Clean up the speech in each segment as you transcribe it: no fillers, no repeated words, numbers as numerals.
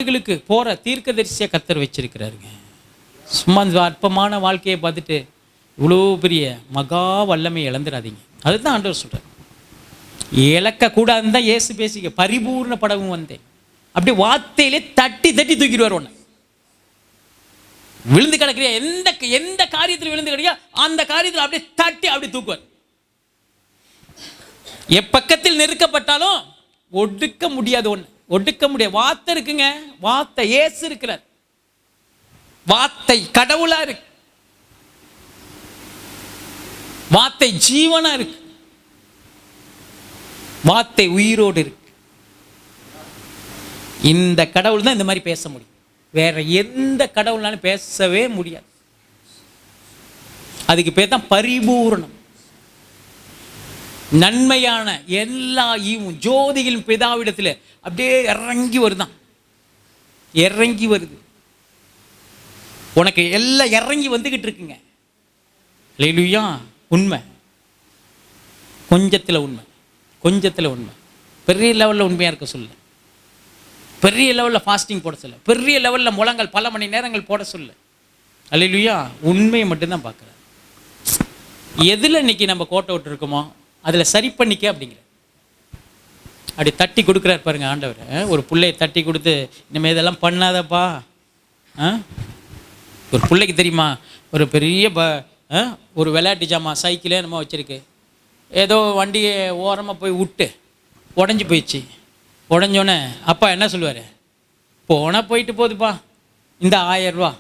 போற தீர்க்கதரிசியா கர்த்தர் வச்சிருக்கிறாருங்க. சும்மா அற்பமான வாழ்க்கையை பார்த்துட்டு இவ்வளோ பெரிய மகா வல்லமை இழந்துடாதீங்க. அதுதான் ஆண்டவர் சொல்றார். இழக்கக்கூடாதுன்னு தான் இயேசு பேசிக்க பரிபூர்ண படவும் வந்தேன். அப்படியே வார்த்தையிலே தட்டி தட்டி தூக்கிடுவார். ஒன்று விழுந்து கிடக்கிறியா, எந்த எந்த காரியத்தில் விழுந்து கிடக்கியா அந்த காரியத்தில் அப்படியே தட்டி அப்படியே தூக்குவார். எப்பக்கத்தில் நெருக்கப்பட்டாலும் ஒடுக்க முடியாது. ஒன்று ஒடுக்க முடியாது. வார்த்தை இருக்குங்க. வார்த்தை இயேசு இருக்கிறார். வார்த்தை கடவுளா இருக்கு. வார்த்தை ஜீவனா இருக்கு. வார்த்தை உயிரோடு இருக்கு. இந்த கடவுள் தான் இந்த மாதிரி பேச முடியும். வேற எந்த கடவுள்னாலும் பேசவே முடியாது. அதுக்கு பேர் தான் பரிபூரணம். நன்மையான எல்லா ஈவும் ஜோதிகளின் பிதாவிடத்தில் அப்படியே இறங்கி வருதான். இறங்கி வருது. உனக்கு எல்லாம் இறங்கி வந்துகிட்டு இருக்குங்க. அல்லேலூயா. உண்மை கொஞ்சத்தில் உண்மை, கொஞ்சத்தில் உண்மை. பெரிய லெவலில் உண்மையாக இருக்க சொல்ல, பெரிய லெவலில் ஃபாஸ்டிங் போட சொல்ல, பெரிய லெவலில் முழங்கள் பல மணி நேரங்கள் போட சொல்ல. அல்லேலூயா. உண்மையை மட்டும்தான் பார்க்குறேன். எதில் இன்னைக்கு நம்ம கோட்டை விட்டு இருக்கோமோ அதில் சரி பண்ணிக்க அப்படிங்கிற அப்படி தட்டி கொடுக்குறாரு பாருங்க ஆண்டவர். ஒரு பிள்ளையை தட்டி கொடுத்து இனிமேல் இதெல்லாம் பண்ணாதப்பா. ஒரு பிள்ளைக்கு தெரியுமா, ஒரு பெரிய ஒரு விளையாட்டு ஜாமா சைக்கிளே நம்ம வச்சுருக்கு. ஏதோ வண்டியை ஓரமாக போய் விட்டு உடஞ்சி போயிடுச்சு. உடஞ்சோடனே அப்பா என்ன சொல்லுவார், போனால் போயிட்டு போகுதுப்பா, இந்த 1000 ரூபா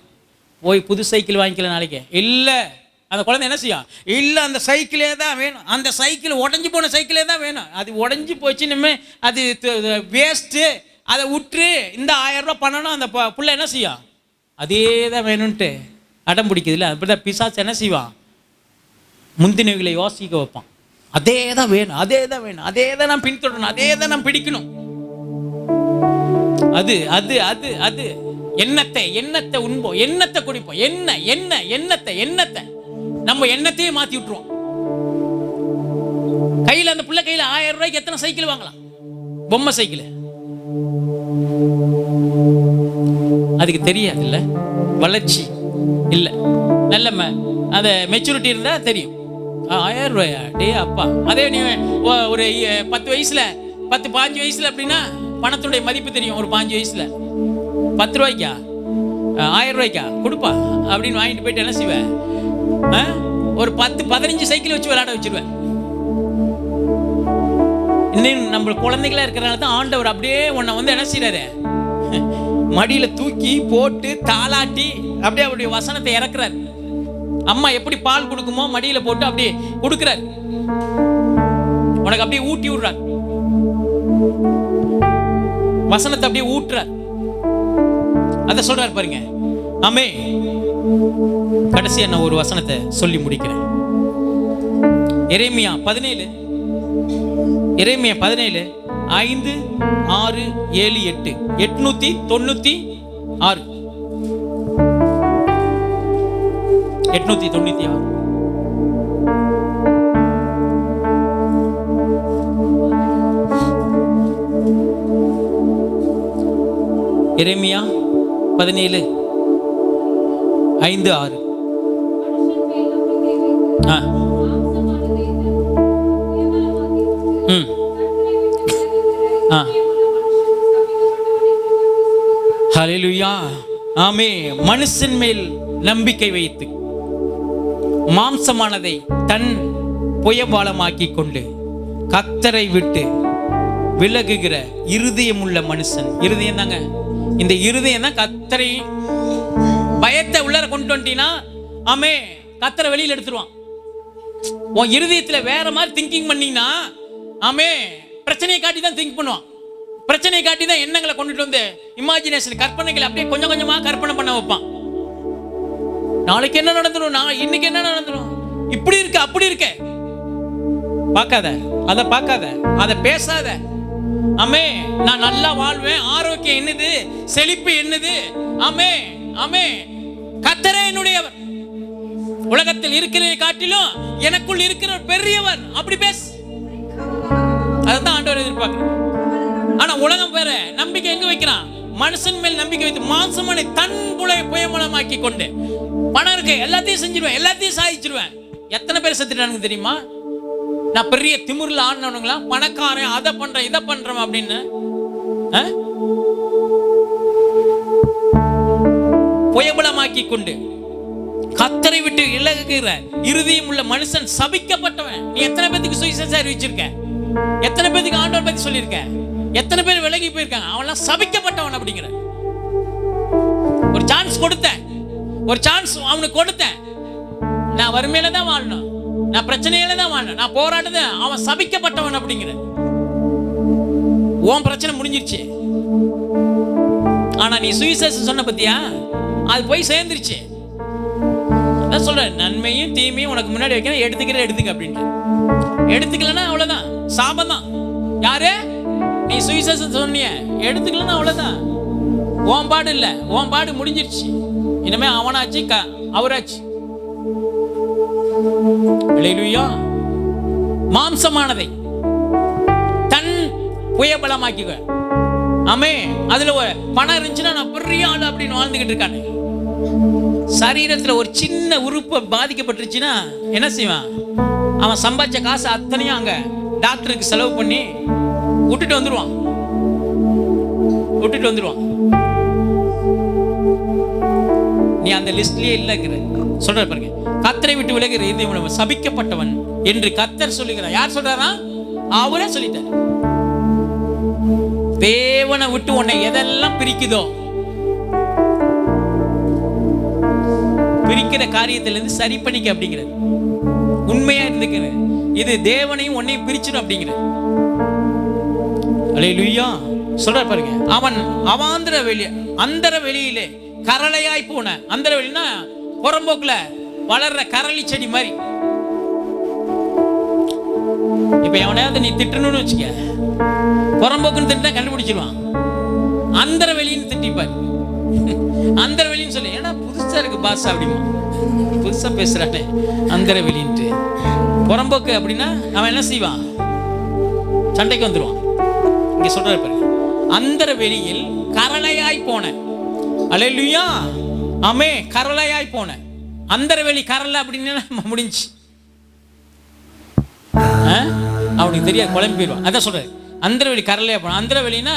போய் புது சைக்கிள் வாங்கிக்கல நாளைக்கு. இல்லை, அந்த குழந்தை என்ன செய்யும், இல்லை அந்த சைக்கிளே தான் வேணும், அந்த சைக்கிள் உடஞ்சி போன சைக்கிளே தான் வேணும், அது உடஞ்சி போச்சு இனிமேல் அது வேஸ்ட்டு, அதை விட்டுரு, இந்த 1000 ரூபா பண்ணணும். அந்த பிள்ளை என்ன செய்யும், அதே தான் வேணும்ன்ட்டு அடம் பிடிக்குது. இல்லை, அப்படி தான் பிசாசு என்ன செய்வான், முந்தினவைகளை யோசிக்க வைப்பான். அதே தான் வேணும், அதே தான் வேணும், அதே தான் நான் பின்தொடரணும், அதே தான் நான் பிடிக்கணும். அது அது அது அது எண்ணத்தை எண்ணத்தை உண்போம், எண்ணத்தை குடிப்போம். எண்ணத்தை நம்ம எண்ணத்தையே மாற்றி விட்டுருவோம். கையில் அந்த பிள்ளை கையில் 1000 ரூபாய்க்கு எத்தனை சைக்கிள் வாங்கலாம், பொம்மை சைக்கிள். அதுக்கு தெரியாது இல்லை, வளர்ச்சி இல்லை, நல்ல அந்த மெச்சூரிட்டி இருந்தால் தெரியும். 1000 ரூபாயா டே அப்பா. அதே நீ ஒரு 10 வயசுல 10-15 வயசுல அப்படின்னா பணத்துடைய மதிப்பு தெரியும். ஒரு 5 வயசுல 10 ரூபாய்க்கா 1000 ரூபாய்க்கா கொடுப்பா அப்படின்னு வாங்கிட்டு போயிட்டு என்ன செய்வேன், ஒரு 10-15 சைக்கிள் வச்சு விளையாட வச்சிருவேன். இன்னும் நம்ம குழந்தைகளா இருக்கிறனால தான் ஆண்டவர் அப்படியே உன்னை வந்து என்ன செய்யறாரு, மடியில தூக்கி போட்டு தாளாட்டி அப்படியே அவருடைய வசனத்தை இறக்குறாரு. அம்மா எப்படி பால் கொடுக்குமோ மடியில போட்டு அப்படியே கொடுக்கிறார். உனக்கு அப்படியே ஊட்டி விடுறார், வசனத்தை அப்படியே ஊட்டுறார். அத சொல்றாரு பாருங்க. ஆமே. கடைசியா நான் ஒரு வசனத்தை சொல்லி முடிக்கிறேன். எரேமியா 17 5, 6, 7, 8 896 896. எரேமியா 17 5, 6. ஹல்லேலூயா. ஆமே. மனுஷன் மேல் நம்பிக்கை வைத்து மாம்சமானதை தன் புயபாலமாக்கி கொண்டு கர்த்தரை விட்டு விலகுகிற இருதயம் உள்ள மனுஷன். இருதயம் தாங்க, இந்த இருதயம் தான் கர்த்தரை பயத்தை உள்ளர கொண்டு வந்துட்டீங்கன்னா ஆமே கர்த்தரை வெளியில் எடுத்துருவான். உன் இருதயத்துல வேற மாதிரி திங்கிங் பண்ணீங்கன்னா ஆமே பிரச்சனையை காட்டி தான் திங்க் பண்ணுவான். பிரச்சனையை காட்டி தான் எண்ணங்களை கொண்டுட்டு வந்து இமேஜினேஷன் கற்பனைகளை அப்படியே கொஞ்சம் கொஞ்சமா கற்பனை பண்ண வைப்பான். நாளைக்கு என்ன நடந்துடும், இன்னைக்கு என்ன நடந்துடும், இப்படி இருக்க அப்படி இருக்க. பார்க்காத, அதை பார்க்காத, அதை பேசாத. ஆமே நான் நல்லா வாழ்வேன், ஆரோக்கியம் என்னது, செழிப்பு என்னது, ஆமே ஆமே கர்த்தரே என்னுடையவர், உலகத்தில் இருக்கிறதை காட்டிலும் எனக்குள் இருக்கிற பெரியவர். அப்படி பேசு. அதான் ஆண்டவர் எதிர்பார்க்கிறார். ஆனா உலகம் வேற நம்பிக்கை எங்க வைக்கிறான், மனுஷன் மேல் நம்பிக்கை வைத்து மாம்சமான தன் புயபலமாக்கி கொண்டு, பணம் இருக்கு எல்லாத்தையும் செஞ்சிருவேன், எல்லாத்தையும் சாதிச்சிருவேன். எத்தனை பேர் செத்துட்டானுங்க தெரியுமா? நான் பெரிய திமிர்ல ஆடினவனுங்களா, பணக்காரன், அதை பண்றேன் இதை பண்றேன் அப்படின்னு. புயபலமாக்கி கொண்டு கர்த்தரை விட்டு விலகுகிற இருதயம் உள்ள மனுஷன் சபிக்கப்பட்டவன். நீ எத்தனை பேருக்கு சுவிசேஷம் அறிவிச்சிருக்க? எத்தனை பேருக்கு ஆண்டவர் பத்தி சொல்லியிருக்க? எத்தனை பேர் விலகி போயிருக்காங்க? அவன்லாம் சபிக்கப்பட்டவன் அப்படிங்கிற. ஒரு சான்ஸ் கொடுத்தேன், ஒரு சான்ஸ் அவனுக்கு கொடுத்தேன். நான் வறுமையில தான் வாழணும், நான் பிரச்சனையில தான் வாழணும், நான் போராடுத. அவன் சபிக்கப்பட்டவன் அப்படிங்கிற. உன் பிரச்சனை முடிஞ்சிருச்சு. ஆனா நீ சுவிசேஷம் சொன்ன பத்தியா, அது போய் சேர்ந்துருச்சு. அதான் சொல்றேன், நன்மையும் தீமையும் உனக்கு முன்னாடி வைக்கணும், எடுத்துக்க அப்படின்ட்டு. எடுத்துக்கலன்னா அவ்வளவுதான், சாபம் தான். யாரு? நீ சுவிசேஷம் சொன்னிய, எடுத்துக்கலன்னா அவ்வளவுதான். உன் பாடு இல்ல, உன் பாடு முடிஞ்சிருச்சு. இனிமே அவனாச்சு அவராச்சு. ஹல்லேலூயா. மாம்சமானதை தன் புயபலமாக்கிக்க. ஆமே. அதுல பணம் இருந்துச்சுன்னா நான் பெரிய ஆளு அப்படின்னு வாழ்ந்துகிட்டு இருக்கானே. சரீரத்துல ஒரு சின்ன உறுப்பு பாதிக்கப்பட்டுருச்சுன்னா என்ன செய்வான்? அவன் சம்பாதிச்ச காசு அத்தனையும் அங்க டாக்டருக்கு செலவு பண்ணி விட்டுட்டு வந்துருவான். நீ அந்த லிஸ்ட்லயே இல்லைங்கிற சொல்ற பாருங்க. கர்த்தரை விட்டு விலகுகிற இருதயம் சபிக்கப்பட்டவன் என்று கர்த்தர் சொல்லுகிறார். யார் சொல்றாரா? அவரே சொல்லிட்டார். தேவனை விட்டு உன்னை எதெல்லாம் பிரிக்குதோ, பிரிக்கிற காரியத்திலிருந்து சரி பண்ணிக்க அப்படிங்கிறது. உண்மையா இருந்துக்கிறது. இது தேவனையும் உன்னையும் பிரிச்சிடும் அப்படிங்கிறது. அல்லேலூயா. சொல்ற பாருங்க. அவன் அவாந்தர வெளி அந்தர வெளியிலே கரளையாய் போன. அந்தர வெளினா புறம்போக்குல வளர்ற கரளி செடி மாதிரி. இப்ப எவனையாவது நீ திட்டணும்னு வச்சுக்க, புறம்போக்குன்னு திட்டா கண்டுபிடிச்சிருவான். அந்தர வெளின்னு திட்டிப்பாரு. அந்தர வெளின்னு சொல்லி, ஏன்னா புதுசா இருக்கு பாஸ் அப்படிமா, புதுசா பேசுறானே அந்தர வெளின்ட்டு. புறம்போக்கு அப்படின்னா அவன் என்ன செய்வான்? சண்டைக்கு வந்துடுவான். இங்க சொல்றாரு பாருங்க. அந்தர வெளியில் கரளையாய் போன. அல்லேலூயா. ஆமே. கரளையாய் போன. அந்தர வெளி கரளை அப்படின்னு முடிஞ்சு அவனுக்கு தெரியாது, குழம்பு போயிடுவான். அதான் சொல்றாரு, அந்தர வெளி கரளையா போன. அந்தர வெளினா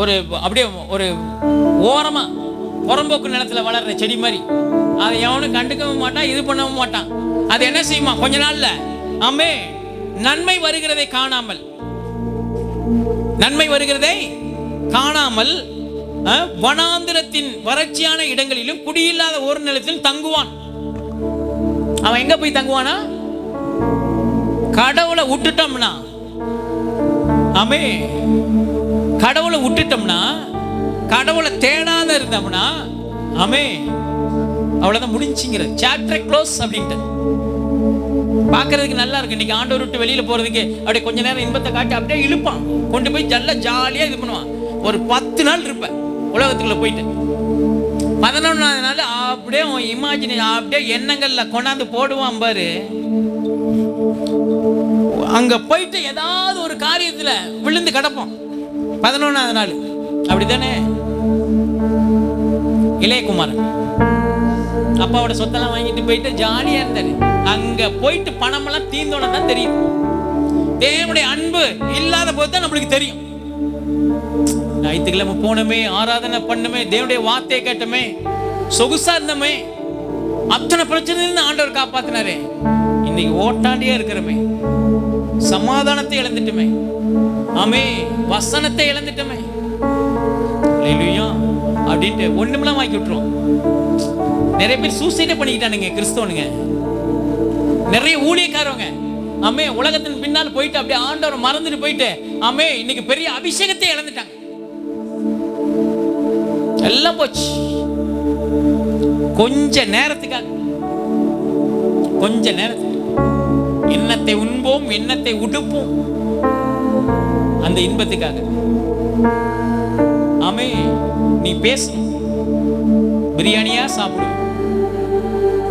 ஒரு அப்படியே ஒரு ஓரமா புறம்போக்கு நிலத்துல வளர்ற செடி மாதிரி. அதை எவனும் கண்டுக்கவும் மாட்டான், இது பண்ணவும் மாட்டான். அது என்ன செய்யுமா? கொஞ்ச நாள்ல ஆமே நன்மை வருகிறதை காணாமல், நன்மை வருகிறதை காணாமல் வனாந்திரத்தின் வறட்சியான இடங்களிலும் குடியில்லாத ஒரு நிலத்தில் தங்குவான். அவன் எங்க போய் தங்குவானா? கடவுளை விட்டுட்டோம்னா, ஆமே கடவுளை விட்டுட்டோம்னா, கடவுளை தேடாத இருந்தோம்னா, ஆமே அவ்வளவுதான், முடிஞ்சுங்கிற சாப்டர் க்ளோஸ் அப்படின்ட்டு. பார்க்கறதுக்கு நல்லா இருக்கு. இன்னைக்கு ஆண்டவர் விட்டு வெளியில போறதுக்கு அப்படியே கொஞ்ச நேரம் இன்பத்தை காட்டி அப்படியே இழுப்பான், கொண்டு போய் ஜாலியா இது பண்ணுவான். ஒரு 10 நாள் இருப்ப உலகத்துக்குள்ள போயிட்டு, 11ஆவது நாள் அப்படியே இமேஜின் அப்படியே எண்ணங்கள்ல கொண்டாந்து போடுவான் பாரு. அங்க போயிட்டு ஏதாவது ஒரு காரியத்துல விழுந்து கிடப்போம். 11ஆவது நாள் அப்படித்தானே? இளையகுமாரன் அப்பாவோட சொத்தெல்லாம் வாங்கிட்டு போயிட்டு ஜாலியா இருந்தாரு. அங்க போயிட்டு பணமெல்லாம் தீர்ந்தோட தான் தெரியும் தேவனுடைய அன்பு இல்லாத போது தான் நம்மளுக்கு தெரியும். ஞாயிற்றுக்கிழமை போனமே, ஆராதனை பண்ணமே, தேவனுடைய வார்த்தையை கேட்டமே, சொகுசா இருந்தமே, அத்தனை பிரச்சனையிலிருந்து ஆண்டவர் காப்பாத்தினாரே. இன்னைக்கு ஓட்டாண்டியா இருக்கிறமே, சமாதானத்தை இழந்துட்டுமே, ஆமே வசனத்தை இழந்துட்டோமே, அல்லேலூயா அப்படின்ட்டு ஒண்ணுமெல்லாம் வாங்கி விட்டுருவோம். நிறைய பேர் சூசைடே பண்ணிக்கிட்டானுங்க கிறிஸ்தவனுங்க, நிறைய ஊழியக்காரவங்க. ஆமே உலகத்தின் பின்னால் போயிட்டு அப்படியே ஆண்டவரை மறந்துட்டு போயிட்டு, ஆமே இன்னைக்கு பெரிய அபிஷேகத்தை இழந்துட்டாங்க. எல்லாம் போச்சு கொஞ்ச நேரத்துக்காக. கொஞ்ச நேரத்துக்கு எண்ணத்தை உண்போம், எண்ணத்தை உடுப்போம், அந்த இன்பத்துக்காக. ஆமே நீ பேசணும். பிரியாணியா சாப்பிடுவேன்,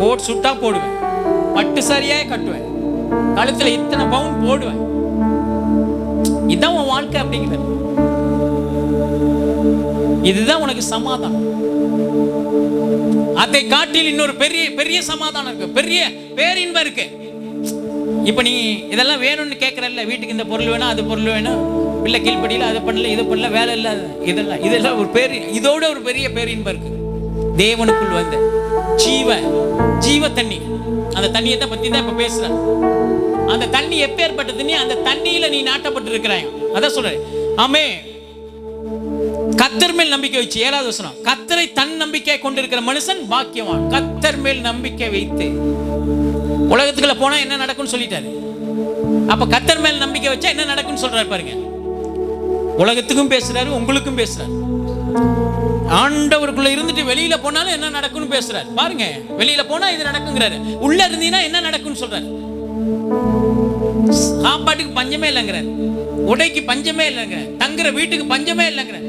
கோட் சுட்டா போடுவேன், பட்டு சரியா கட்டுவேன், கழுத்துல இத்தனை பவுன் போடுவேன். இதான் உன் வாழ்க்கை அப்படிங்கிறது. இதுதான் உனக்கு சமாதானம். அதை காட்டில் இன்னொரு பெரிய பெரிய சமாதானம் இருக்கு, பெரிய பேரின்பம் இருக்கு. இப்ப நீ இதெல்லாம் வேணும்னு கேட்கறல்ல, வீட்டுக்கு இந்த பொருள் வேணும், அது பொருள் வேணும், பிள்ளை கீழ்படியில, அதை பண்ணல, இதை பண்ணல, வேலை இல்லாத, இதெல்லாம் ஒரு பேர், இதோட ஒரு பெரிய பேரின்பம் இருக்கு. தேவனுக்குள் வந்த ஜீவ தண்ணி, அந்த தண்ணியை தான் பத்தி தான் இப்ப பேசுறேன். அந்த தண்ணி எப்பேற்பட்ட தண்ணி? அந்த தண்ணியில நீ நாட்டப்பட்டு இருக்கிறாய். அதான் சொல்றேன். ஆமே, கர்த்தர் மேல் நம்பிக்கை வச்சு. 7வது வசனம், கர்த்தரை தன் நம்பிக்கை கொண்டிருக்கிற மனுஷன் பாக்கியவான். கர்த்தர் மேல் நம்பிக்கை வைத்து உலகத்துக்குள்ள போனா என்ன நடக்கும்னு சொல்லிட்டாரு. அப்ப கர்த்தர் மேல் நம்பிக்கை வச்சா என்ன நடக்கும்னு சொல்றாரு பாருங்க. உலகத்துக்கும் பேசுறாரு, உங்களுக்கும் பேசுறாரு. ஆண்டவருக்குள்ள இருந்துட்டு வெளியில போனாலும் என்ன நடக்கும்னு பேசுறாரு பாருங்க. வெளியில போனா இது நடக்குங்கிறாரு, உள்ள இருந்தீங்கன்னா என்ன நடக்கும்னு சொல்றாரு. சாப்பாட்டுக்கு பஞ்சமே இல்லைங்கிறார், உடைக்கு பஞ்சமே இல்லைங்கிறார், தங்குற வீட்டுக்கு பஞ்சமே இல்லைங்கிறார்,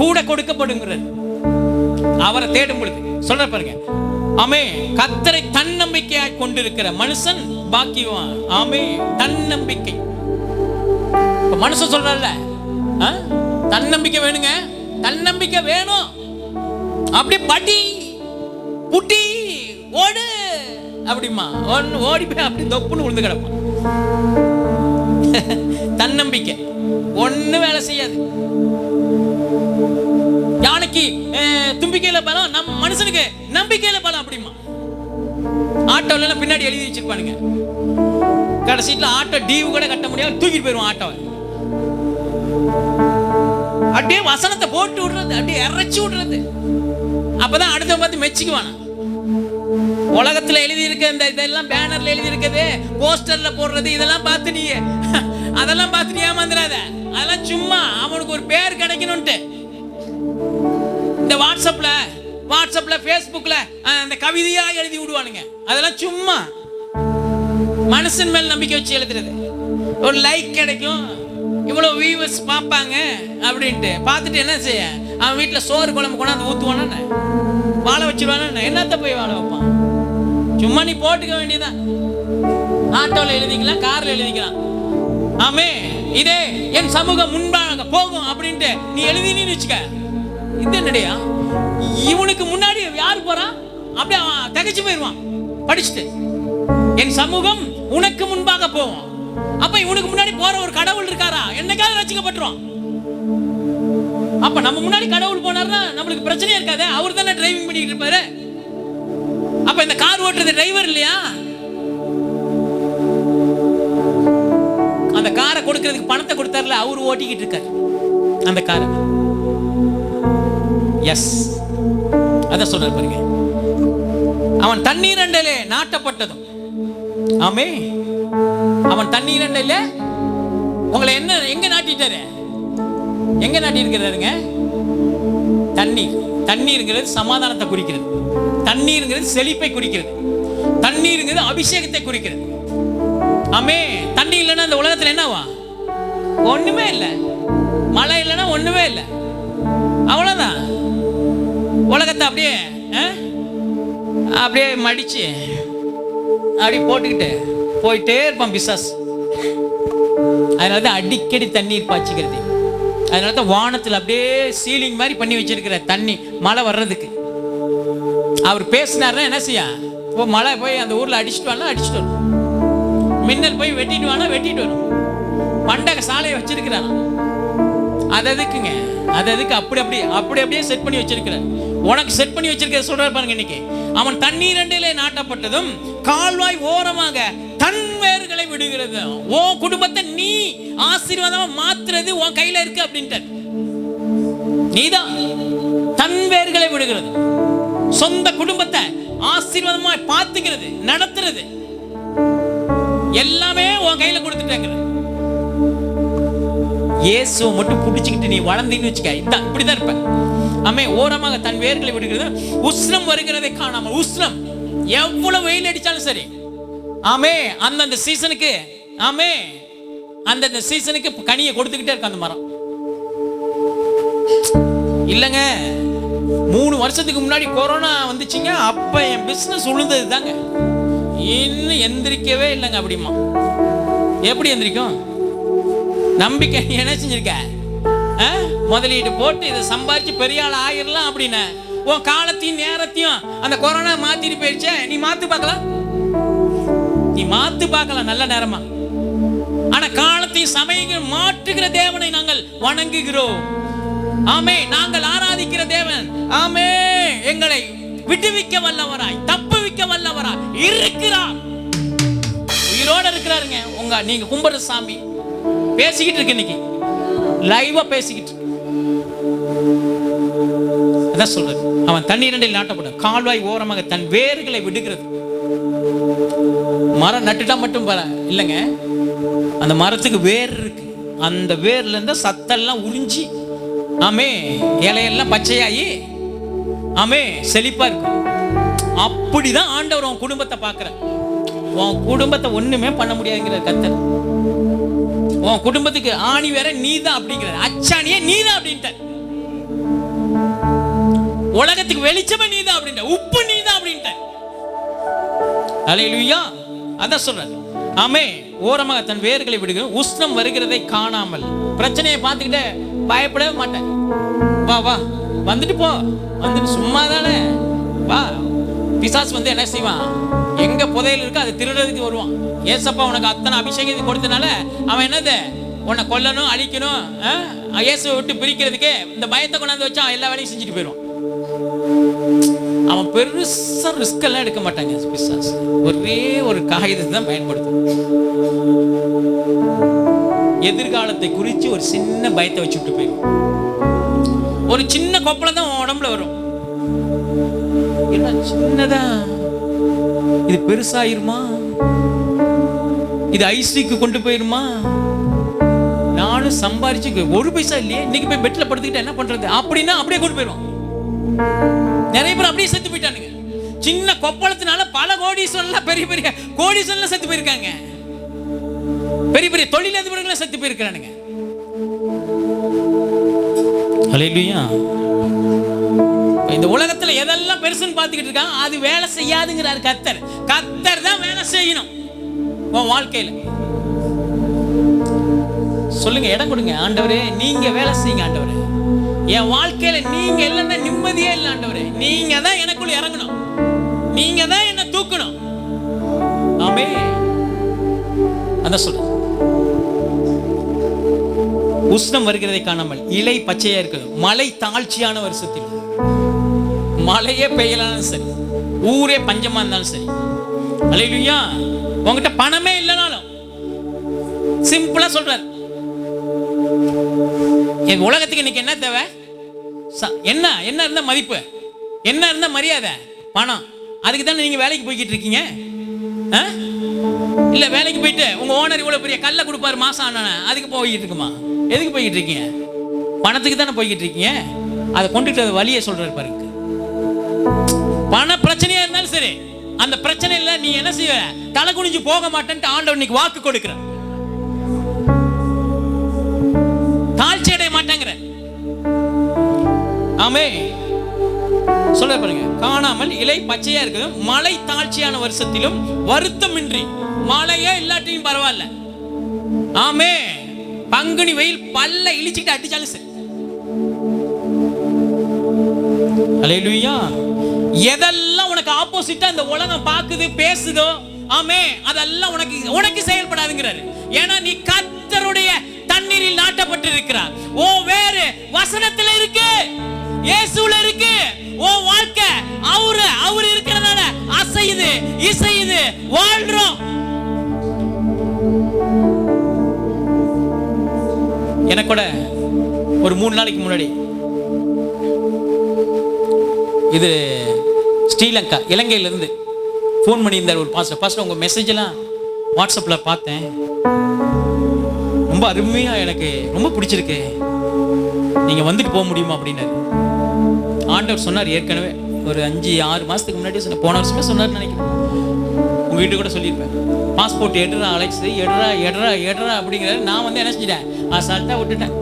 கூட கொடுக்கப்படுங்கிறார். அவரை தேடும் பொழுது சொல்ற பாருங்க. ஆமே, கர்த்தரை தன்னம்பிக்கையாய் கொண்டிருக்கிற மனுஷன் பாக்கியவான். ஆமே, தன்னம்பிக்கை. மனுஷன் சொல்றல்ல, தன்னம்பிக்கை வேணுங்க, தன்னம்பிக்கை வேணும். அப்படி படி புட்டி ஓடு அப்படிமா ஓடி போய் அப்படி தொப்புன்னு விழுந்து கிடப்பான். தன்னம்பிக்கை ஒண்ணு வேலை செய்யாது. யானைக்கு தும்பிக்கையில பலம், நம் மனுஷனுக்கு நம்பிக்கையில பலம் அப்படிமா. ஆட்டோல பின்னாடி எழுதி வச்சிருப்பானுங்க, கடைசியில ஆட்டோ டீவு கூட கட்ட முடியாது, தூக்கிட்டு போயிருவான் ஆட்டோவை. அப்படியே வசனத்தை போட்டு விடுறது, அப்படியே இறைச்சி விடுறது. அப்பதான் அடுத்த பார்த்து மெச்சிக்குவானா. உலகத்துல எழுதி இருக்க இந்த இதெல்லாம், பேனர்ல எழுதி இருக்குது, போஸ்டர்ல போடுறது, இதெல்லாம் பார்த்து நீ அதெல்லாம் பார்த்து நீ ஏமாந்துடாத. அதெல்லாம் சும்மா அவனுக்கு ஒரு பேர் கிடைக்கணும்ட்டு. இந்த வாட்ஸ்அப்ல ஃபேஸ்புக்ல அந்த கவிதையா எழுதி விடுவானுங்க. அதெல்லாம் சும்மா மனுஷன் மேல் நம்பிக்கை வச்சு எழுதுறது. ஒரு லைக் கிடைக்கும், இவ்வளவு வியூவர்ஸ் பார்ப்பாங்க அப்படின்ட்டு பார்த்துட்டு என்ன செய்ய, அவன் வீட்டில் சோறு குழம்பு கொண்டாந்து ஊற்றுவானே, வாழை வச்சிருவானே, என்னத்த போய் வாழை வைப்பான். சும்மா நீ போட்டுக்க வேண்டியதான். ஆட்டோவில் எழுதிக்கலாம், காரில் எழுதிக்கலாம். ஆமே, இதே என் சமூகம் முன்பாக போகும் அப்படின்ட்டு நீ எழுதினு வச்சுக்க. இது என்னடியா, இவனுக்கு முன்னாடி யார் போறான், அப்படியே அவன் தகச்சு போயிடுவான் படிச்சுட்டு. என் சமூகம் உனக்கு முன்பாக போவோம். அப்ப இவனுக்கு முன்னாடி போற ஒரு கடவுள் இருக்காரா, என்னைக்காவது ரசிக்கப்பட்டுரும். அப்ப நம்ம முன்னாடி கடவுள் போனார்னா நம்மளுக்கு பிரச்சனையே இருக்காது. அவர் தானே டிரைவிங் பண்ணிட்டு இருப்பாரு. அப்ப இந்த கார் ஓட்டுறது டிரைவர் இல்லையா? அந்த காரை கொடுக்கிறதுக்கு பணத்தை கொடுத்தாருல, அவர் ஓட்டிக்கிட்டு இருக்காரு அந்த காரை. எஸ், அத சொல்றாரு பாருங்க. அவன் தண்ணீர் அண்டையிலே நாட்டப்பட்டதும். ஆமே, அவன் தண்ணீர் அண்டையில உங்களை என்ன எங்க நாட்டிட்டாரு, எங்க நாட்டி இருக்கிறாருங்க? தண்ணீர். தண்ணீருங்கிறது சமாதானத்தை குறிக்கிறது, தண்ணீருங்கிறது செழிப்பை குறிக்கிறது, தண்ணீருங்கிறது அபிஷேகத்தை குறிக்கிறது. ஆமே, தண்ணி இல்லைன்னா இந்த உலகத்துல என்னவா? ஒண்ணுமே இல்லை. மழை இல்லைன்னா ஒண்ணுமே இல்லை, அவ்வளவுதான். உலகத்தை அப்படியே அப்படியே மடிச்சு அப்படி போட்டுக்கிட்டு போயிட்டே இருப்பான் பிசாசு. அதனாலதான் அடிக்கடி தண்ணீர் பாய்ச்சிக்கிறது. அதனாலதான் வானத்தில் அப்படியே சீலிங் மாதிரி பண்ணி வச்சிருக்கிற தண்ணி மழை வர்றதுக்கு. அவர் பேசினார்னா என்ன செய்ய, மழை போய் அந்த ஊர்ல அடிச்சுட்டு வரலாம், அடிச்சுட்டு வரும். மின்னல் போய் வெட்டிட்டு வானா வெட்டிட்டு வரும். பண்டக சாலையை வச்சிருக்கிறான். அது எதுக்குங்க, அது எதுக்கு அப்படி அப்படியே செட் பண்ணி வச்சிருக்கிறார். உனக்கு செட் பண்ணி வச்சிருக்க சொல்றாரு பாருங்க. இன்னைக்கு அவன் தண்ணீர் அண்டையிலே நாட்டப்பட்டதும் கால்வாய் ஓரமாக தன் வேர்களை விடுகிறது. உன் குடும்பத்தை நீ ஆசீர்வாதமா மாத்துறது உன் கையில இருக்கு அப்படின்ட்டு. நீதான் தன் வேர்களை விடுகிறது. சொந்த குடும்பத்தை ஆசீர்வாதமா பார்த்துக்கிறது, நடத்துறது எல்லாமே உன் கையில கொடுத்துட்டாங்க. இயேசுவை மட்டும் பிடிச்சிக்கிட்டு நீ வளர்ந்தீன்னு வச்சுக்க, இதான் இப்படிதான் இருப்ப. ஆமே, ஓரமாக தன் வேர்களை விடுகிறது. உஷ்ணம் வருகிறதை காணாமல், உஷ்ணம் எவ்வளவு வெயில் அடிச்சாலும் சரி, ஆமே, அந்தந்த சீசனுக்கு, ஆமே, அந்தந்த சீசனுக்கு கனியை கொடுத்துக்கிட்டே இருக்கு அந்த மரம். இல்லைங்க, 3 வருஷத்துக்கு முன்னாடி கொரோனா வந்துச்சுங்க, அப்ப என் பிசினஸ் உழுந்தது தாங்க. இன்னும் எந்திரிக்கவே இல்லைங்க அப்படிமா. எப்படி எந்திரிக்கும்? நம்பிக்கை என்ன செஞ்சிருக்க? முதலீடு போட்டு இதை சம்பாதிச்சு பெரிய ஆள் ஆயிரலாம் அப்படின்னு உன் காலத்தையும் நேரத்தையும் அந்த கொரோனா மாத்திட்டு போயிடுச்சே, நீ மாத்து பார்க்கலாம், நீ மாத்து பார்க்கலாம் நல்ல நேரமா. ஆனா காலத்தையும் சமயங்கள் மாற்றுகிற தேவனை நாங்கள் வணங்குகிறோம். ஆமே, நாங்கள் ஆராதிக்கிற தேவன் ஆமே எங்களை விடுவிக்க வல்லவராய், தப்புவிக்க வல்லவராய் இருக்கிறார். உயிரோட இருக்கிறாருங்க. நீங்க கும்பிடுற சாமி பேசிக்கிட்டு இருக்கு, இன்னைக்கு லைவா பேசிக்கிட்டு. அதான் சொல்றது, அவன் தண்ணீரில் நாட்டப்படும் கால்வாய் ஓரமாக தன் வேர்களை விடுகிறது. மரம் நட்டுட்டா மட்டும் இல்லைங்க, அந்த மரத்துக்கு வேர் இருக்கு. அந்த வேர்ல இருந்து சத்தெல்லாம் உறிஞ்சி ஆமே இலையெல்லாம் பச்சையாயி ஆமே செழிப்பா இருக்கும். அப்படிதான் ஆண்டவர் உன் குடும்பத்தை பார்க்கிற. உன் குடும்பத்தை ஒண்ணுமே பண்ண முடியாதுங்கிற கர்த்தர். உன் குடும்பத்துக்கு ஆணி வேற நீதான் அப்படிங்கிற, அச்சாணியே நீதான் அப்படின்ட்ட. உலகத்துக்கு வெளிச்சமே நீதான் அப்படின்ட்ட, உப்பு நீதான் அப்படின்ட்ட. அல்லேலூயா. அதான் சொல்றாரு ஆமே, ஓரமாக தன் வேர்களை விடுகிற, உஷ்ணம் வருகிறதை காணாமல். பிரச்சனையை பார்த்துக்கிட்டே பயப்படவே மாட்டேன். வா வா வந்துட்டு போ, வந்துட்டு சும்மா தானே வா. பிசாசு வந்து என்ன செய்வான், எங்க புதையல் இருக்கு அதை திருடுறதுக்கு வருவான். ஏசப்பா உனக்கு அத்தனை அபிஷேகத்தை கொடுத்தனால அவன் என்னது உன்னை கொல்லணும் அழிக்கணும், இயேசுவை விட்டு பிரிக்கிறதுக்கு இந்த பயத்தை கொண்டாந்து வச்சா எல்லா வேலையும் செஞ்சுட்டு போயிடுவான். அவன் பெருசா ரிஸ்க் எல்லாம் எடுக்க மாட்டாங்க பிசாசு. ஒரே ஒரு காகிதத்தை தான் பயன்படுத்தும். எதிர்காலத்தை குறித்து ஒரு சின்ன பயத்தை வச்சு விட்டு போயிடும். ஒரு சின்ன கொப்பளம் தான் உடம்புல வரும். என்ன சின்னதா, இது பெருசாயிருமா, இது ஐசிக்கு கொண்டு போயிருமா, நானும் சம்பாரிச்சு ஒரு பைசா இல்லையே, இன்னைக்கு போய் பெட்ல படுத்துக்கிட்டு என்ன பண்றது அப்படின்னா அப்படியே கொண்டு போயிடும். நிறைய பேர் அப்படியே செத்து போயிட்டானுங்க. சின்ன கொப்பளத்தினால பல கோடீஸ்வரன், பெரிய பெரிய கோடீஸ்வரன் செத்து போயிருக்காங்க. பெரிய பெரிய தொழிலதிபர்கள் செத்து போயிருக்கானுங்க. அல்லேலூயா. இந்த உலகத்துல எதெல்லாம் பெருசுன்னு பார்த்துக்கிட்டு இருக்காங்க, அது வேலை செய்யாதுங்கிறார் கர்த்தர். கர்த்தர் தான் வேலை செய்யணும் உன் வாழ்க்கையில. சொல்லுங்க, இடம் கொடுங்க ஆண்டவரே, நீங்க வேலை செய்யுங்க ஆண்டவரே. என் வாழ்க்கையில நீங்க இல்லைன்னா நிம்மதியே இல்லை ஆண்டவரே. நீங்க தான் எனக்குள்ள இறங்கணும், நீங்க தான் என்ன தூக்கணும். ஆமே. அதான் சொல்ற, உஷ்ணம் வருகிறதை காணாமல் இலை பச்சையா இருக்குது. மழை தாழ்ச்சியான வருஷத்தில், மழையே பெய்யலாலும் சரி, ஊரே பஞ்சமா இருந்தாலும் சரி, அல்லேலூயா. உங்ககிட்ட பணமே இல்லைனாலும் சிம்பிளா சொல்றாரு, என் உலகத்துக்கு இன்னைக்கு என்ன தேவை, என்ன என்ன இருந்தா மதிப்பு, என்ன இருந்தா மரியாதை, பணம். அதுக்கு தானே நீங்க வேலைக்கு போய்கிட்டு இருக்கீங்க. இல்ல வேலைக்கு போயிட்டு உங்க ஓனர் இவ்வளவு பெரிய கல்ல கொடுப்பாரு மாசம் ஆனா அதுக்கு போய்கிட்டு இருக்குமா? எதுக்கு போய்கிட்டு இருக்கீங்க? பணத்துக்கு தானே போய்கிட்டு இருக்கீங்க. அதை கொண்டுட்டு வழியை சொல்றாரு பாருங்க. பண பிரச்சனையா இருந்தாலும் சரி, அந்த பிரச்சனையில நீ என்ன செய்ய, தலை குனிஞ்சு போக மாட்டேன்ட்டு ஆண்டவர் இன்னைக்கு வாக்கு கொடுக்கிற, தாழ்ச்சி அடைய மாட்டேங்கிற. ஆமே. சொல்ல பாருங்க, காணாமல் இலை பச்சையா இருக்குது, மழை தாழ்ச்சியான வருஷத்திலும் வருத்தமின்றி. மழையே இல்லாட்டியும் பரவாயில்ல. ஆமே. பங்குனி வெயில் பல்ல இழிச்சிட்டு அடிச்சாலும் சரி. அல்லேலூயா. எதெல்லாம் உனக்கு ஆப்போசிட்டா இந்த உலகம் பாக்குது பேசுதோ, ஆமே, அதெல்லாம் உனக்கு செயல்படாதுங்கிறாரு. ஏன்னா நீ கர்த்தருடைய தண்ணீரில் நாட்டப்பட்டிருக்கிறார். ஓ வேறு வசனத்துல இருக்கு, இயேசுல இருக்கு. ஓ வாழ்க்கை அவரு இருக்கிறதால அசையுது, இசையுது, வாழ்றோம். எனக்கு கூட ஒரு 3 நாளைக்கு முன்னாடி, இது ஸ்ரீலங்கா, இலங்கையில இருந்து போன் பண்ணி இருந்தார் ஒரு பாஸ்டர். உங்க மெசேஜ் எல்லாம் வாட்ஸ்அப்ல பார்த்தேன், ரொம்ப அருமையா, எனக்கு ரொம்ப பிடிச்சிருக்கு, நீங்க வந்துட்டு போக முடியுமா அப்படின்னாரு. ஆண்டவர் சொன்னார், ஏற்கனவே ஒரு 5-6 மாசத்துக்கு முன்னாடி சொன்ன, போன வருஷமே சொன்னார் நினைக்கிறேன். உங்க வீட்டு கூட சொல்லியிருப்பேன், பாஸ்போர்ட் எடுறா அலெக்ஸ், எடுறா அப்படிங்கிறாரு. நான் வந்து என்ன செஞ்சிட்டேன், அசால்ட்டா விட்டுட்டேன்.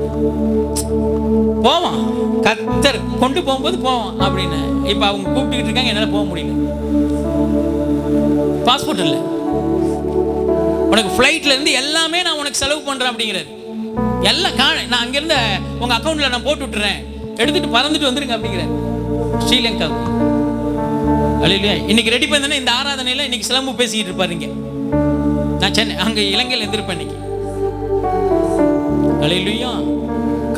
போவான், கர்த்தர் கொண்டு போகும்போது போவான் அப்படின்னு. இப்ப அவங்க கூப்பிட்டு இருக்காங்க, என்னால போக முடியல, பாஸ்போர்ட் இல்லை, உனக்கு ஃபிளைட்ல இருந்து எல்லாமே நான் உனக்கு செலவு பண்றேன் அப்படிங்கிறாரு. எல்லாம் நான் அங்கிருந்த உங்க அக்கௌண்ட்ல நான் போட்டு விட்டுறேன், எடுத்துட்டு பறந்துட்டு வந்துருங்க அப்படிங்கிறார் ஸ்ரீலங்காவுக்கு. அல்லேலூயா. இன்னைக்கு ரெடி பண்ணா இந்த ஆராதனையில இன்னைக்கு சிலம்பு பேசிக்கிட்டு இருப்பாருங்க. நான் சென்னை அங்க இலங்கையில் எந்திருப்பேன் இன்னைக்கு. அல்லேலூயா.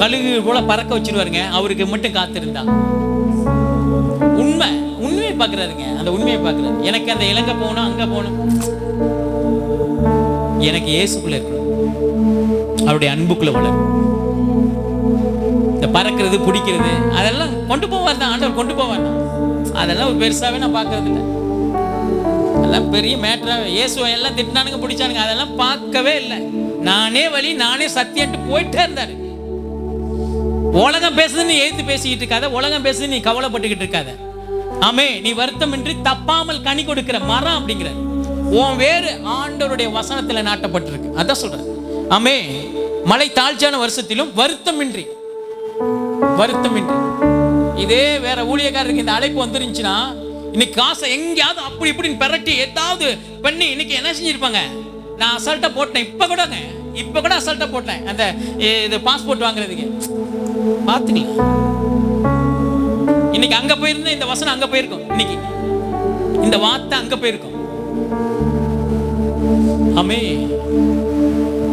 கழுகு போல பறக்க வச்சிருவாருங்க, அவருக்கு மட்டும் காத்திருந்தா. உண்மையை பார்க்கறாருங்க, அந்த உண்மையை பார்க்கறாரு. எனக்கு அந்த இலங்கை போகணும், அங்க போகணும், எனக்கு இயேசுக்குள்ள இருக்கணும், அவருடைய அன்புக்குள்ள வளரும். இந்த பறக்கிறது பிடிக்கிறது அதெல்லாம் கொண்டு போவார் தான், ஆண்டவர் கொண்டு போவார் தான். அதெல்லாம் ஒரு பெருசாவே நான் பார்க்கறது இல்லை. அதெல்லாம் பெரிய மேட்டரா இயேசுவை எல்லாம் திட்டினானுங்க, பிடிச்சானுங்க, அதெல்லாம் பார்க்கவே இல்லை. நானே வழி, நானே சத்தியன்ட்டு போயிட்டே இருந்தாரு. உலகம் பேசுதுன்னு எதிர்த்து பேசிக்கிட்டு இருக்காத, உலகம் பேசுது நீ கவலைப்பட்டுக்கிட்டு இருக்காத. ஆமே, நீ வருத்தமின்றி தப்பாமல் கனி கொடுக்கிற மரம் அப்படிங்கிற உன் வேறு ஆண்டவருடைய வசனத்துல நாட்டப்பட்டிருக்கு. அதான் சொல்றேன். ஆமே, மழை தாழ்ச்சியான வருஷத்திலும் வருத்தமின்றி இதே வேற ஊழியக்காரருக்கு இந்த அழைப்பு வந்துருந்துச்சுன்னா இன்னைக்கு காசை எங்கேயாவது அப்படி இப்படின்னு பெரட்டி ஏதாவது பண்ணி இன்னைக்கு என்ன செஞ்சிருப்பாங்க. நான் அசால்ட்டா போட்டேன், இப்ப கூட அசால்ட்டா போட்டேன் அந்த இது பாஸ்போர்ட் வாங்குறதுக்கு. பாத்துக்கலாம், இன்னைக்கு அங்க போயிருந்தா இந்த வசனம் அங்க போயிருக்கும், இன்னைக்கு இந்த வார்த்தை அங்க போயிருக்கும். ஆமே,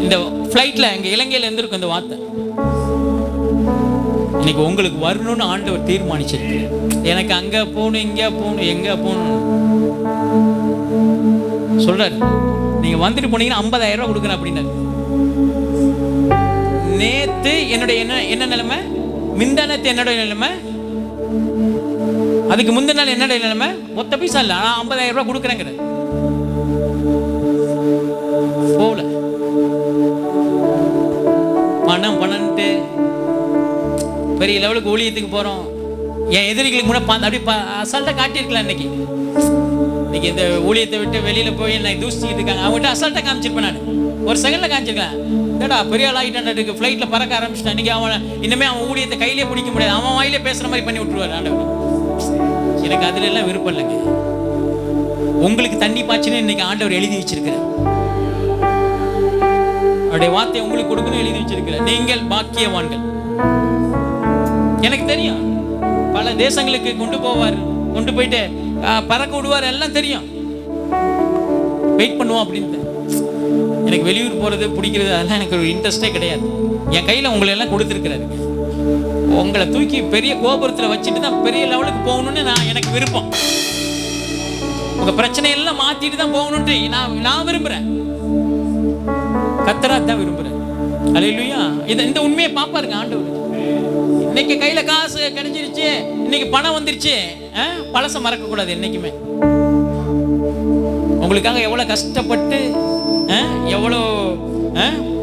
இந்த பிளைட்ல எங்க இலங்கையில இருந்திருக்கும் இந்த வார்த்தை. இன்னைக்கு உங்களுக்கு வரணும்னு ஆண்டவர் தீர்மானிச்சிருக்கு. எனக்கு அங்க போகணும், இங்க போகணும், எங்க போகணும் சொல்றாரு. நீங்க வந்துட்டு போனீங்கன்னா 50,000 ரூபாய் கொடுக்குறேன் அப்படின்னாரு. நேத்து என்னுடைய என்ன நிலைமை, மிந்தானத்து என்னுடைய நிலைமை, அதுக்கு முந்தின நாள் என்னுடைய நிலைமை, மொத்த பைசா இல்ல, 50,000 ரூபாய் கொடுக்குறேங்கிற போல பணம்ட்டு பெரிய லெவலுக்கு ஊழியத்துக்கு போறோம். என் எதிரிகளுக்கு முன்னாடி அப்படி அசால்ட்டா காட்டியிருக்கலாம். இன்னைக்கு இந்த ஊழியத்தை விட்டு வெளியில போய் என்னை தூசிக்கிட்டு இருக்காங்க, அவங்ககிட்ட அசால்ட்டா காமிச்சிருப்பேன். நான் ஒரு செகண்ட்ல காமிச்சிருக்கலாம். ஏடா பெரிய ஆள் ஆகிட்டான், ஃபிளைட்ல பறக்க ஆரம்பிச்சிட்டான். இன்னைக்கு இனிமே அவன் ஊழியத்தை கையிலே பிடிக்க முடியாது, அவன் வாயிலே பேசுற மாதிரி பண்ணி விட்டுருவாரு ஆண்டவர். எனக்கு அதுல எல்லாம் விருப்பம் இல்லைங்க. உங்களுக்கு தண்ணி பாய்ச்சின்னு இன்னைக்கு ஆண்டவர் எழுதி வச்சிருக்கிறார். அவருடைய வார்த்தை உங்களுக்கு கொடுக்கணும் எழுதி வச்சிருக்கிறார். நீங்கள் பாக்கியவான்கள். எனக்கு தெரியும், பல தேசங்களுக்கு கொண்டு போவார், கொண்டு போயிட்டு பறக்க விடுவார், எல்லாம் தெரியும். வெயிட் பண்ணுவோம் அப்படின்னு. எனக்கு வெளியூர் போறது பிடிக்கிறது அதெல்லாம் எனக்கு ஒரு இன்ட்ரெஸ்டே கிடையாது. என் கையில உங்களை எல்லாம் கொடுத்துருக்கிறாரு. உங்களை தூக்கி பெரிய கோபுரத்தில் வச்சுட்டு தான் பெரிய லெவலுக்கு போகணும்னு எனக்கு விருப்பம். உங்க பிரச்சனை எல்லாம் மாத்திட்டு தான் போகணும்னு நான் விரும்புறேன். கர்த்தர் தான் விரும்புறேன். அல்லேலூயா. இந்த உண்மையை பாப்பாருங்க ஆண்டவர். இன்னைக்கு கையில காசு கிடைச்சிருச்சு, இன்னைக்கு பணம் வந்துருச்சு, பழச மறக்க கூடாது என்னைக்குமே. உங்களுக்காக எவ்வளவு கஷ்டப்பட்டு எவ்வளோ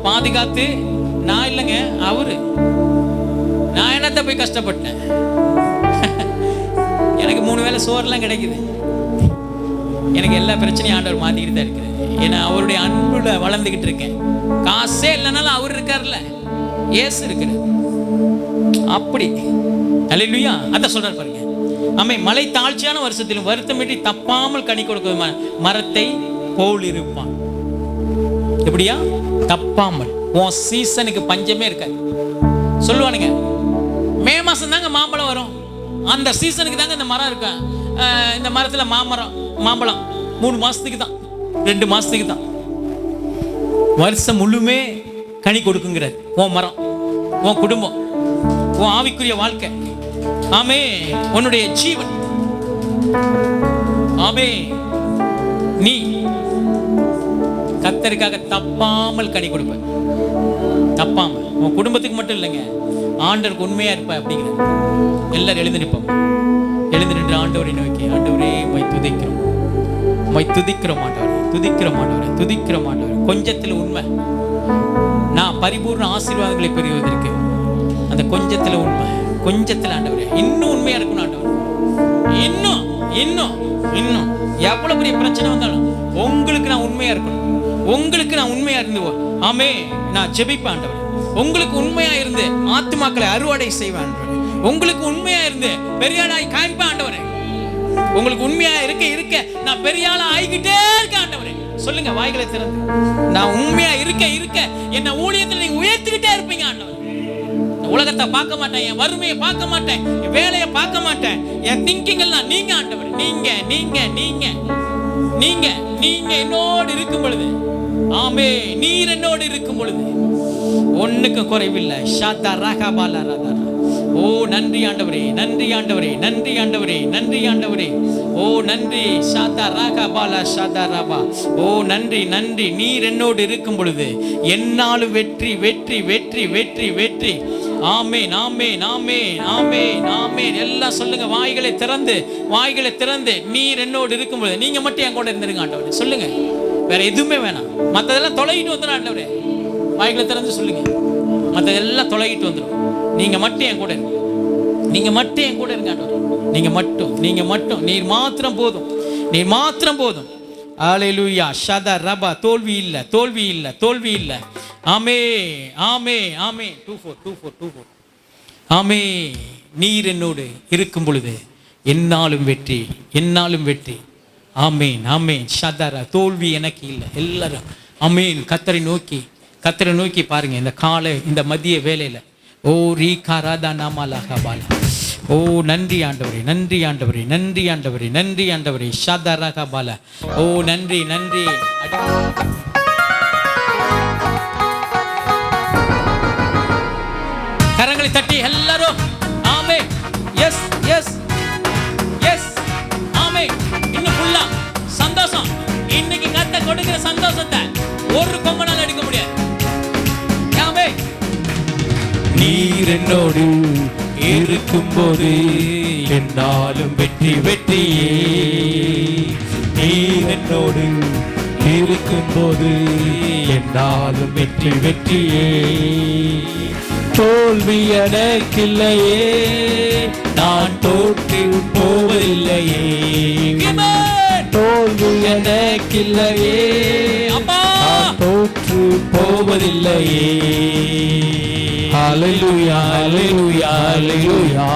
பாதுகாத்து, நான் இல்லைங்க அவரு. நான் என்னத்த போய் கஷ்டப்பட்டேன். எனக்கு 3 வேளை சோறுலாம் கிடைக்குது. எனக்கு எல்லா பிரச்சனையும் ஆண்டவர் மாத்திக்கிட்டு தான் இருக்கிறேன். ஏன்னா அவருடைய அன்புல வளர்ந்துகிட்டு இருக்கேன். காசே இல்லைனாலும் அவர் இருக்காருல்ல, ஏசு இருக்கிறார். அப்படி அல்லேலூயா. அத சொல்றாரு பாருங்க. ஆமே, மழை தாழ்ச்சியான வருஷத்திலும் வருத்தமின்றி தப்பாமல் கனி கொடுக்கும் மரத்தை போல் இருப்பான். எப்படியா? தப்பாமல். உன் சீசனுக்கு பஞ்சமே இருக்காது. சொல்லுவானுங்க, மே மாசம் தாங்க மாம்பழம் வரும், அந்த சீசனுக்கு தாங்க இந்த மரம் இருக்கு. இந்த மரத்துல மாம்பழம் 3 மாசத்துக்கு தான், 2 மாசத்துக்கு தான். வருஷம் முழுமே கனி கொடுக்குங்கிறது உன் மரம், உன் குடும்பம், உன் ஆவிக்குரிய வாழ்க்கை. ஆமே, உன்னுடைய ஜீவன். ஆமே, நீ கர்த்தருக்காக தப்பாமல் கனி கொடுப்ப. தப்பாமல். உன் குடும்பத்துக்கு மட்டும் இல்லைங்க, ஆண்டவருக்கு உண்மையா இருப்ப அப்படிங்கிற. எல்லாரும் எழுந்து நிற்போம். எழுந்து நின்று ஆண்டவரை நோக்கி, ஆண்டவரே உம்மை துதிக்கிறோம், உம்மை துதிக்கிறோம் ஆண்டவரே, துதிக்கிறோம் ஆண்டவரே, துதிக்கிறோம் ஆண்டவரே. கொஞ்சத்தில் உண்மை, நான் பரிபூர்ண ஆசீர்வாதங்களை பெறுவதற்கு அந்த கொஞ்சத்தில் உண்மை, கொஞ்சத்தில் ஆண்டவரே இன்னும் உண்மையா இருக்கணும் ஆண்டவரே. இன்னும் இன்னும் இன்னும் எவ்வளவு பெரிய பிரச்சனை வந்தாலும் உங்களுக்கு நான் உண்மையா இருக்கணும், உங்களுக்கு நான் உண்மையா இருந்து. ஆமே, நான் ஜெபிப்பேன் ஆண்டவரே. உங்களுக்கு உண்மையா இருந்து ஆத்துமாக்களை அறுவடை செய்வேன் ஆண்டவரே. உங்களுக்கு உண்மையா இருந்து பெரியாளாய் காண்பேன் ஆண்டவரே. உங்களுக்கு உண்மையா இருக்க நான் பெரியாளா ஆகிக்கிட்டே இருக்கேன் ஆண்டவரே. சொல்லுங்க வாய்களை திறந்து. நான் உண்மையா இருக்க என்ன ஊழியத்தில் நீங்க உயர்த்திக்கிட்டே இருப்பீங்க ஆண்டவர். உலகத்தை பார்க்க மாட்டேன், என் வறுமையை பார்க்க மாட்டேன், என் வேலையை பார்க்க மாட்டேன், என் திங்கிங் எல்லாம் நீங்க ஆண்டவர். நீங்க நீங்க நீங்க நீங்க நீங்க என்னோடு இருக்கும் பொழுது, ஆமே, நீர் என்னோடு இருக்கும் பொழுது ஒண்ணுக்கும் குறைவில்லை. ஷாதா ராகபாலா ராதா. ஓ நன்றி ஆண்டவரே, நன்றி ஆண்டவரே, நன்றி ஆண்டவரே, நன்றி ஆண்டவரே. ஓ நன்றி. ஷாதா ராகபாலா ஷாதா ராபா. ஓ நன்றி நன்றி. நீர் என்னோடு இருக்கும் பொழுது என்னாலும் வெற்றி வெற்றி வெற்றி வெற்றி வெற்றி. ஆமென் ஆமென் ஆமென் ஆமென் ஆமென். எல்லாம் சொல்லுங்க வாய்களை திறந்து, வாய்களை திறந்து. நீர் என்னோடு இருக்கும் பொழுது நீங்க மட்டும் என் கூட இருந்துருங்க ஆண்டவரே. சொல்லுங்க, வேற எதுவுமே வேணாம். மற்றதெல்லாம் தொலைகிட்டு வந்துடும் ஆண்டவரே. வாய்களை திறந்து சொல்லுங்க, மற்றதெல்லாம் தொலைகிட்டு வந்துடும். நீங்க மட்டும் என் கூட இருங்க, நீங்க மட்டும் என் கூட இருங்க ஆண்டவரே. நீங்க மட்டும், நீங்க மட்டும், நீர் மாத்திரம் போதும், நீர் மாத்திரம் போதும். ஹல்லேலூயா. ஷதா ரபா. தோல்வி இல்லை, தோல்வி இல்லை, தோல்வி இல்லை. ஆமே ஆமே ஆமே. 24 ஆமே. நீர் என்னோடு இருக்கும் பொழுது என்னாலும் வெற்றி, என்னாலும் வெற்றி. ஆமேன் ஆமேன். ஷதரா. தோல்வி எனக்கு இல்லை. எல்லாரும் ஆமேன். கர்த்தரை நோக்கி, கர்த்தரை நோக்கி பாருங்க இந்த காலை, இந்த மதிய வேலையில. ஓ ரீகாராதா நாமாலாகபாலா. ஓ நன்றி ஆண்டவரே, நன்றி ஆண்டவரே, நன்றி ஆண்டவரே, நன்றி ஆண்டவரே. ஷதராகபாலா. ஓ நன்றி நன்றி. கரங்களை தட்டி எல்லாரும் ஆமே. Yes yes yes. ஆமே. இன்னும் ஃபுல்லா சந்தோஷம். இன்னைக்கு கத்த கொடுக்கிற சந்தோஷத்தை ஒரு கொம்பனால அடிக்க முடியாது. ஆமே. நீர் என்னோடு இருக்கும்போது என்னாலும் வெற்றி வெற்றியே. நீர் என்னோடு இருக்கும்போது என்னாலும் வெற்றி வெற்றியே. தோல்வி எனக்கில்லையே, நான் தோற்று போவதில்லையே. தோல்வி எனக்கில்லையே, நான் தோற்று போவதில்லையே. ஹல்லேலூயா ஹல்லேலூயா ஹல்லேலூயா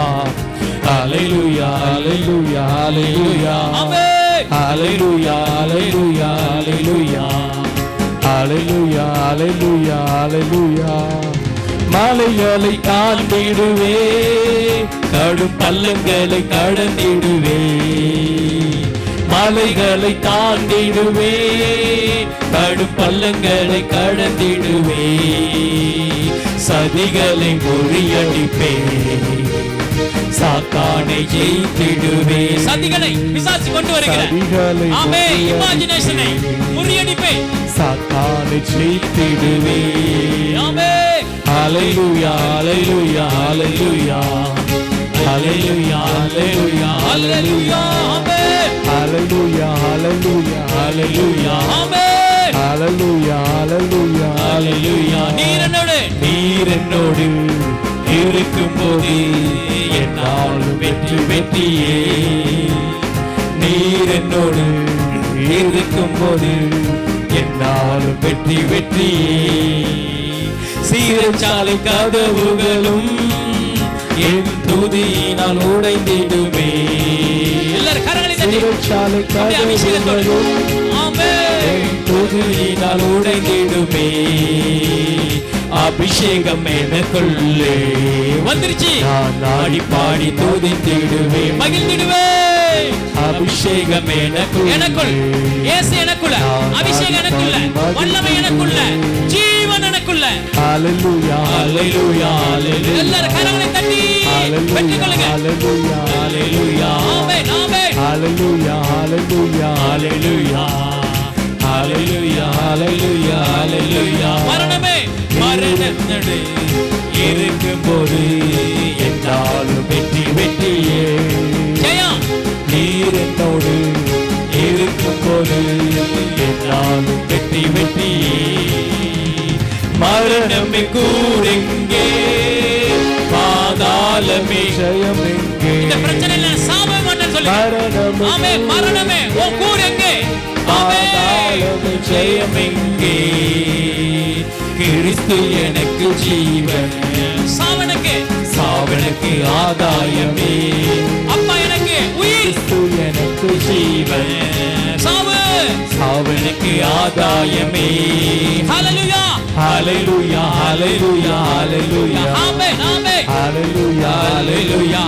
ஹல்லேலூயா ஹல்லேலூயா ஹல்லேலூயா. ஆமென். ஹல்லேலூயா ஹல்லேலூயா ஹல்லேலூயா ஹல்லேலூயா ஹல்லேலூயா ஹல்லேலூயா. மலைகளை தாண்டிடுவே, கடும் பள்ளங்களை கடந்திடுவே. மலைகளை தாண்டிடுவே, கடும் பள்ளங்களை கடந்திடுவே. சதிகளை முறியடிப்பே, சாத்தானை ஜெயித்திடுவே. சதிகளை பிசாசு கொண்டு வருகிறார். ஆமென். இமேஜினேஷனை முறியடிப்பே, சாத்தானை ஜெயித்திடுவே. ஆமென். ஹல்லேலூயா ஹல்லேலூயா ஹல்லேலூயா ஹல்லேலூயா ஹல்லேலூயா ஹல்லேலூயா. ஆமென். ஹல்லேலூயா ஹல்லேலூயா ஹல்லேலூயா. ஆமென். ஹல்லேலூயா ஹல்லேலூயா ஹல்லேலூயா. நீர் என்னோடு, நீர் என்னோடு இருக்கும்போது என்னாலும் வெற்றி வெற்றியே. நீர் என்னோடு இருக்கும்போது என்னாலும் வெற்றி வெற்றியே. சீரச்சாலை கதவுகளும் என் துதியினால் உடைந்திடுமே. எல்லாரும் கரங்களை தட்டி சீரச்சாலை கதவுகளும் என் துதியினால் உடைந்திடுமே. அபிஷேகம் எனக்குள்ளே வந்துருச்சு, நான் ஆடி பாடி துதித்திடுவே, மகிழ்ந்திடுவே. அபிஷேகம் எனக்குள், இயேசு எனக்குள்ள, அபிஷேகம் எனக்குள்ள, வல்லமை எனக்குள்ள, ஜீவன் எனக்குள்ள. ஹல்லேலூயா ஹல்லேலூயா ஹல்லேலூயா. எல்லாரும் கரங்களை தட்டி பெற்றுக்கொள்ளுங்க. ஹல்லேலூயா ஹல்லேலூயா. ஆமென் ஆமென். ஹல்லேலூயா ஹல்லேலூயா ஹல்லேலூயா ஹல்லேலூயா ஹல்லேலூயா ஹல்லேலூயா. மரணமே, மரணத்தோடு இருக்கும்போது என்னாலும் வெற்றி வெற்றியே. ஜெயம். நீர் என்னோடு இருக்கும்போது என்னாலும் வெற்றி வெற்றியே. மரணமே கூரெங்கே, பாதாளமே ஜெயம் எங்கே. இந்த பிரச்சனையில சாபம் பண்ண சொல்லு. ஆமே. மரணமே உன் கூர் எங்கே, பாதாளமே ஜெயம் எங்கே. கிறிஸ்து எனக்கு ஜீவன், சாவனுக்கு சாவனுக்கு ஆதாயமே. அப்பா எனக்கு உயிர், கிறிஸ்து எனக்கு ஜீவன், சாவு சாவனுக்கு எனக்கு ஆதாயமே. ஹல்லேலூயா ஹல்லேலூயா ஹல்லேலூயா ஹல்லேலூயா ஆமென் ஆமென் ஹல்லேலூயா ஹல்லேலூயா